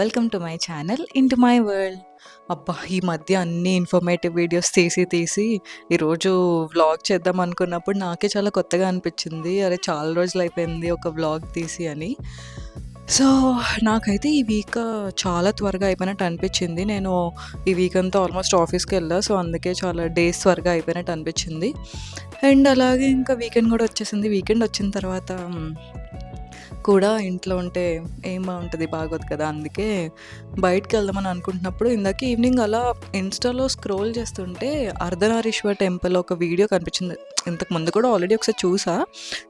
Welcome to my channel into my world. అబ్బా! ఈ మధ్య అన్ని ఇన్ఫర్మేటివ్ వీడియోస్ తీసి ఈరోజు వ్లాగ్ చేద్దాం అనుకున్నప్పుడు నాకే చాలా కొత్తగా అనిపించింది. అరే! చాలా రోజులైపోయింది ఒక వ్లాగ్ తీసి అని. సో, నాకైతే ఈ వీక్ చాలా త్వరగా అయిపోయినట్టు అనిపించింది. నేను ఈ వీక్ అంతా ఆల్మోస్ట్ ఆఫీస్‌కెళ్ళా. సో, అందుకే చాలా డేస్ త్వరగా అయిపోయినట్టు అనిపించింది. అండ్ అలాగే ఇంకా వీకెండ్ కూడా వచ్చేసింది. వీకెండ్ వచ్చిన తర్వాత కూడా ఇంట్లో ఉంటే ఏం బాగుంటది, బాగోదు కదా! అందుకే బయటికెళ్దామని అనుకుంటున్నప్పుడు ఇందాక ఈవినింగ్ అలా ఇన్‌స్టాలో స్క్రోల్ చేస్తుంటే అర్ధనారీశ్వర్ టెంపుల్ ఒక వీడియో కనిపించింది. ఇంతకు ముందు కూడా ఆల్రెడీ ఒకసారి చూసా.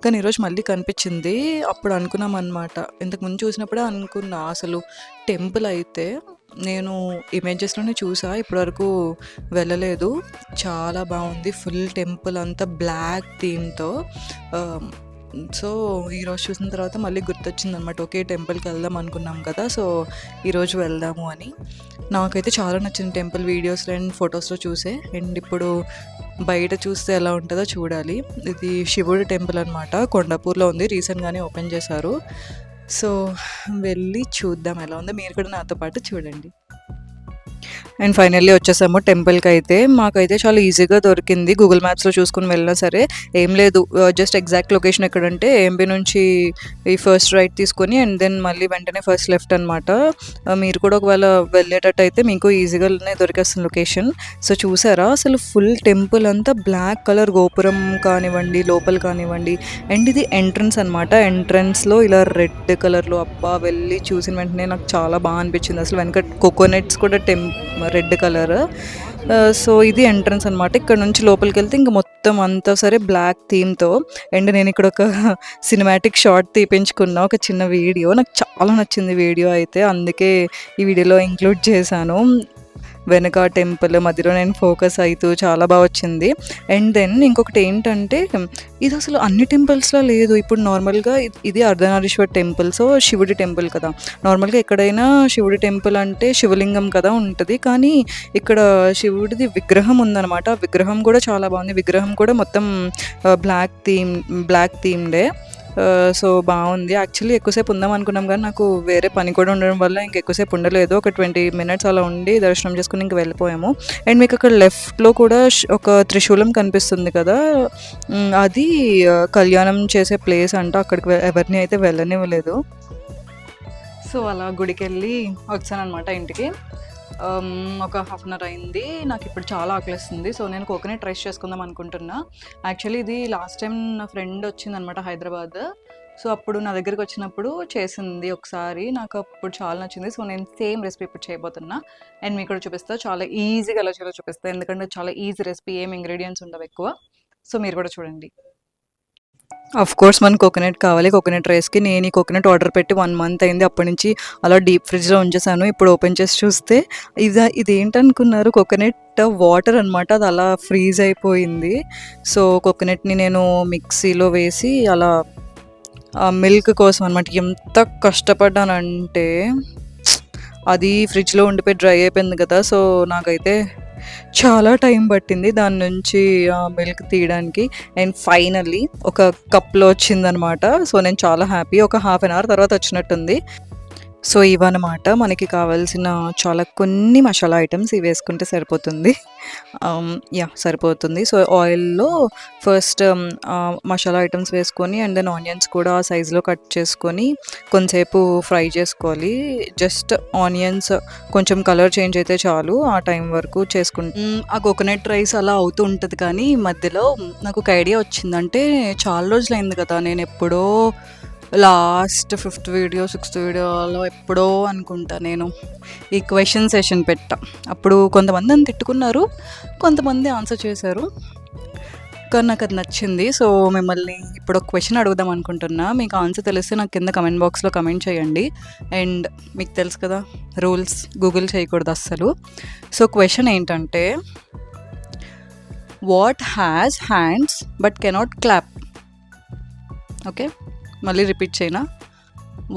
కానీ ఈరోజు మళ్ళీ కనిపించింది. అప్పుడు అనుకున్నామనమాట. ఇంతకు ముందు చూసినప్పుడే అనుకున్నా అసలు టెంపుల్ అయితే నేను ఇమేజెస్‌లోనే చూసా. ఇప్పటివరకు వెళ్ళలేదు. చాలా బావుంది. ఫుల్ టెంపుల్ అంతా బ్లాక్ థీమ్‌తో ఆహ్, సో, ఈరోజు చూసిన తర్వాత మళ్ళీ గుర్తొచ్చిందనమాట. ఓకే, టెంపుల్‌కి వెళ్దాం అనుకున్నాం కదా! సో, ఈరోజు వెళ్దాము అని. నాకైతే చాలా నచ్చింది టెంపుల్ వీడియోస్‌లో అండ్ ఫొటోస్‌లో చూసే. అండ్ ఇప్పుడు బయట చూస్తే ఎలా ఉంటదో చూడాలి. ఇది శివుడి టెంపుల్ అనమాట. కొండాపూర్‌లో ఉంది. రీసెంట్‌గానే ఓపెన్ చేశారు. సో, వెళ్ళి చూద్దాం ఎలా ఉందో. మీరు కూడా నాతో పాటు చూడండి. అండ్ ఫైనల్లీ వచ్చేసాము టెంపుల్‌కైతే. మాకైతే చాలా ఈజీగా దొరికింది. గూగుల్ మ్యాప్స్‌లో చూసుకొని వెళ్ళినా సరే ఏం లేదు. జస్ట్ ఎగ్జాక్ట్ లొకేషన్ ఎక్కడంటే ఏఎంబీ నుంచి ఈ ఫస్ట్ రైట్ తీసుకొని అండ్ దెన్ మళ్ళీ వెంటనే ఫస్ట్ లెఫ్ట్ అనమాట. మీరు కూడా ఒకవేళ వెళ్ళేటట్టయితే మీకు ఈజీగానే దొరికేస్తుంది లొకేషన్. సో, చూసారా అసలు ఫుల్ టెంపుల్ అంతా బ్లాక్ కలర్ గోపురం కానివ్వండి, లోపల కానివ్వండి అండ్ ఇది ఎంట్రన్స్ అనమాట. ఎంట్రన్స్‌లో ఇలా రెడ్ కలర్‌లో అబ్బా! వెళ్ళి చూసిన వెంటనే నాకు చాలా అనిపించింది. అసలు వెనక కోకోనట్స్ కూడా రెడ్ కలర్. సో, ఇది ఎంట్రన్స్ అనమాట. ఇక్కడ నుంచి లోపలికెళ్తే ఇంక మొత్తం అంతా సరే బ్లాక్ థీమ్‌తో అండ్ నేను ఇక్కడ ఒక సినిమాటిక్ షార్ట్ తీపించుకున్నా. ఒక చిన్న వీడియో. నాకు చాలా నచ్చింది వీడియో అయితే. అందుకే ఈ వీడియోలో ఇంక్లూడ్ చేశాను. వెనక టెంపుల్ మధ్యలో నేను ఫోకస్ అయితూ చాలా వచ్చింది. అండ్ దెన్ ఇంకొకటి ఏంటంటే ఇది అసలు అన్ని టెంపుల్స్‌లో లేదు. ఇప్పుడు నార్మల్‌గా ఇది అర్ధనారీశ్వర్ టెంపుల్. సో, శివుడి టెంపుల్ కదా! నార్మల్‌గా ఎక్కడైనా శివుడి టెంపుల్ అంటే శివలింగం కదా ఉంటది. కానీ ఇక్కడ శివుడిది విగ్రహం ఉందనమాట. ఆ విగ్రహం కూడా చాలా బాగుంది. విగ్రహం కూడా మొత్తం బ్లాక్ థీమ్‌డే. సో, బావుంది. యాక్చువల్లీ ఎక్కువసేపు ఉందాం అనుకున్నాం కానీ నాకు వేరే పని కూడా ఉండడం వల్ల ఇంక ఎక్కువసేపు ఉండలేదు. ఒక 20 మినిట్స్ అలా ఉండి దర్శనం చేసుకొని ఇంక వెళ్ళిపోయాము. అండ్ మీకు అక్కడ లెఫ్ట్‌లో కూడా ఒక త్రిశూలం కనిపిస్తుంది కదా! అది కళ్యాణం చేసే ప్లేస్ అంట. అక్కడికి ఎవరిని అయితే వెళ్ళనివ్వలేదు. సో, అలా గుడికెళ్ళి వచ్చాననమాట ఇంటికి. ఒక హాఫ్ అన్ అవర్ అయింది. నాకిప్పుడు చాలా ఆకలేస్తుంది. సో, నేను కోకోనట్ రైస్ చేసుకుందాం అనుకుంటున్నా. యాక్చువల్లీ ఇది లాస్ట్ టైం నా ఫ్రెండ్ వచ్చిందనమాట హైదరాబాద్. సో, అప్పుడు నా దగ్గరికి వచ్చినప్పుడు చేసింది ఒకసారి. నాకు అప్పుడు చాలా నచ్చింది. సో, నేను సేమ్ రెసిపీ ఇప్పుడు చేయబోతున్నా. అండ్ మీకు కూడా చూపిస్తా. చాలా ఈజీగా ఎలా చేయాలో చూపిస్తా. ఎందుకంటే చాలా ఈజీ రెసిపీ. ఏం ఇంగ్రీడియెంట్స్ ఉండవు ఎక్కువ. సో, మీరు కూడా చూడండి. కోర్స్ మనకు కోకోనట్ కావాలి. కోకోనట్ రైస్‌కి నేను ఈ కోకోనట్ ఆర్డర్ పెట్టి 1 మంత్ అయింది. అప్పటి నుంచి అలా డీప్ ఫ్రిడ్జ్‌లో ఉంచేసాను. ఇప్పుడు ఓపెన్ చేసి చూస్తే ఇదేంటనుకున్నారు, కోకోనట్ వాటర్ అనమాట. అది అలా ఫ్రీజ్ అయిపోయింది. సో, కోకోనట్‌ని నేను మిక్సీలో వేసి అలా మిల్క్ కోసం అనమాట ఎంత కష్టపడ్డానంటే అది ఫ్రిడ్జ్‌లో ఉండిపోయి డ్రై అయిపోయింది కదా! సో, నాకైతే చాలా టైం పట్టింది దాని నుంచి మిల్క్ తీయడానికి. అండ్ ఫైనల్లీ ఒక కప్‌లో వచ్చిందనమాట. సో, నేను చాలా హ్యాపీ. ఒక హాఫ్ అన్ అవర్ తర్వాత వచ్చినట్టుంది. సో, ఇవన్నమాట మనకి కావాల్సిన చాలా కొన్ని మసాలా ఐటెమ్స్ ఇవి వేసుకుంటే సరిపోతుంది. సరిపోతుంది. సో, ఆయిల్‌లో ఫస్ట్ మసాలా ఐటెమ్స్ వేసుకొని అండ్ దెన్ ఆనియన్స్ కూడా ఆ సైజులో కట్ చేసుకొని కొంతసేపు ఫ్రై చేసుకోవాలి. జస్ట్ ఆనియన్స్ కొంచెం కలర్ చేంజ్ అయితే చాలు. ఆ టైం వరకు ఆ కోకోనట్ రైస్ అలా అవుతూ ఉంటది కానీ మధ్యలో నాకు ఒక ఐడియా వచ్చింది. అంటే చాలా రోజులైంది కదా! నేనెప్పుడో లాస్ట్ 5థ్ వీడియో, 6థ్ వీడియోలో ఎప్పుడో అనుకుంటా నేను ఈ క్వెషన్ సెషన్ పెట్టా. అప్పుడు కొంతమంది నన్ను తిట్టుకున్నారు. కొంతమంది ఆన్సర్ చేశారు. కానీ నాకది నచ్చింది. సో, మిమ్మల్ని ఇప్పుడు ఒక క్వెషన్ అడుగుదాం అనుకుంటున్నా. మీకు ఆన్సర్ తెలిస్తే నాకు కింద కమెంట్ బాక్స్‌లో కమెంట్ చేయండి. అండ్ మీకు తెలుసు కదా రూల్స్, గూగుల్ చేయకూడదు అస్సలు. సో, క్వెషన్ ఏంటంటే what has hands but cannot clap? Okay, మళ్ళీ రిపీట్ చేయనా?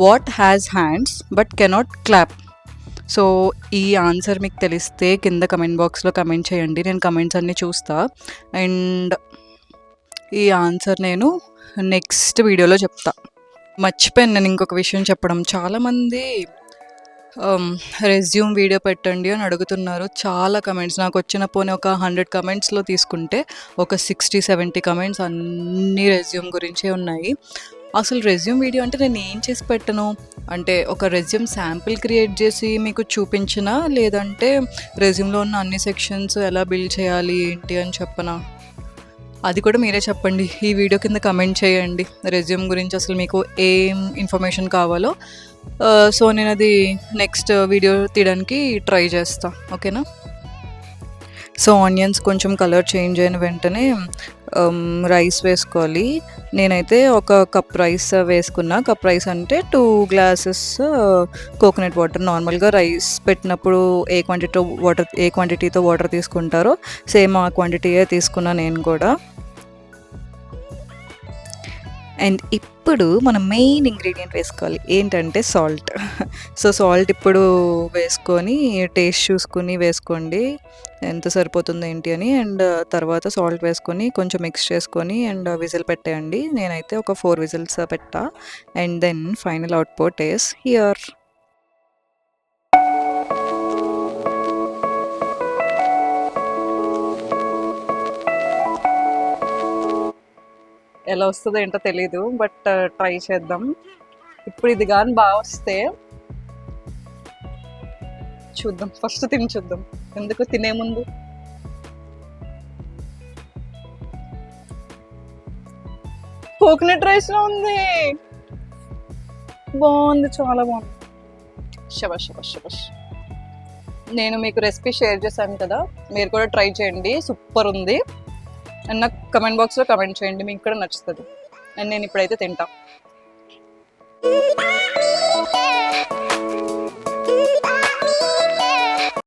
What has hands but cannot clap? So, ఈ ఆన్సర్ మీకు తెలిస్తే కింద కమెంట్ బాక్స్‌లో కమెంట్ చేయండి. నేను కమెంట్స్ అన్నీ చూస్తా. అండ్ ఈ ఆన్సర్ నేను నెక్స్ట్ వీడియోలో చెప్తా. మర్చిపోయాను నేను ఇంకొక విషయం చెప్పడం. చాలామంది రెజ్యూమ్ వీడియో పెట్టండి అని అడుగుతున్నారు. చాలా కమెంట్స్ నాకొచ్చిన పోనీ ఒక 100 కమెంట్స్‌లో తీసుకుంటే ఒక 60, 70 కమెంట్స్ అన్నీ రెజ్యూమ్ గురించే ఉన్నాయి. అసలు రెజ్యూమ్ వీడియో అంటే నేను ఏం చేసి పెట్టను? అంటే ఒక రెజ్యూమ్ శాంపిల్ క్రియేట్ చేసి మీకు చూపించనా? లేదంటే రెజ్యూమ్‌లో ఉన్న అన్ని సెక్షన్స్ ఎలా బిల్డ్ చేయాలి ఏంటి అని చెప్పనా? అది కూడా మీరే చెప్పండి. ఈ వీడియో కింద కమెంట్ చేయండి. రెజ్యూమ్ గురించి అసలు మీకు ఏం ఇన్ఫర్మేషన్ కావాలో. సో నేనది నెక్స్ట్ వీడియో తీయడానికి ట్రై చేస్తా. ఓకేనా? సో ఆనియన్స్ కొంచెం కలర్ చేంజ్ అయిన వెంటనే రైస్ వేసుకోవాలి. నేనైతే ఒక కప్ రైస్ వేసుకున్నా. కప్ రైస్ అంటే 2 గ్లాసెస్ కోకోనట్ వాటర్. నార్మల్‌గా రైస్ పెట్టినప్పుడు ఏ క్వాంటిటీతో వాటర్ తీసుకుంటారో సేమ్ ఆ క్వాంటిటీయే తీసుకున్నా నేను కూడా. అండ్ ఇప్పుడు మనం మెయిన్ ఇంగ్రీడియంట్ వేసుకోవాలి. ఏంటంటే సాల్ట్. సో సాల్ట్ ఇప్పుడు వేసుకొని టేస్ట్ చూసుకొని వేసుకోండి ఎంత సరిపోతుందో ఏంటి అని. అండ్ తర్వాత సాల్ట్ వేసుకొని కొంచెం మిక్స్ చేసుకొని అండ్ విజిల్ పెట్టేయండి. నేనైతే ఒక 4 విజిల్స్ పెట్టా. And then final output is here. ఎలా వస్తుందో ఏంటో తెలీదు. బట్ ట్రై చేద్దాం. ఇప్పుడు ఇది గాని బాగా వస్తే చూద్దాం. ఫస్ట్ తిని చూద్దాం. ఎందుకు తినే ముందు కోకోనట్ రైస్ లో ఉంది. బాగుంది, చాలా బాగుంది. శబాష్ శబాష్ శబాష్. నేను మీకు రెసిపీ షేర్ చేశాను కదా, మీరు కూడా ట్రై చేయండి. సూపర్ ఉంది. అండ్ నాకు కమెంట్ బాక్స్లో కమెంట్ చేయండి మీకు కూడా నచ్చుతుంది. అండ్ నేను ఇప్పుడైతే తింటా.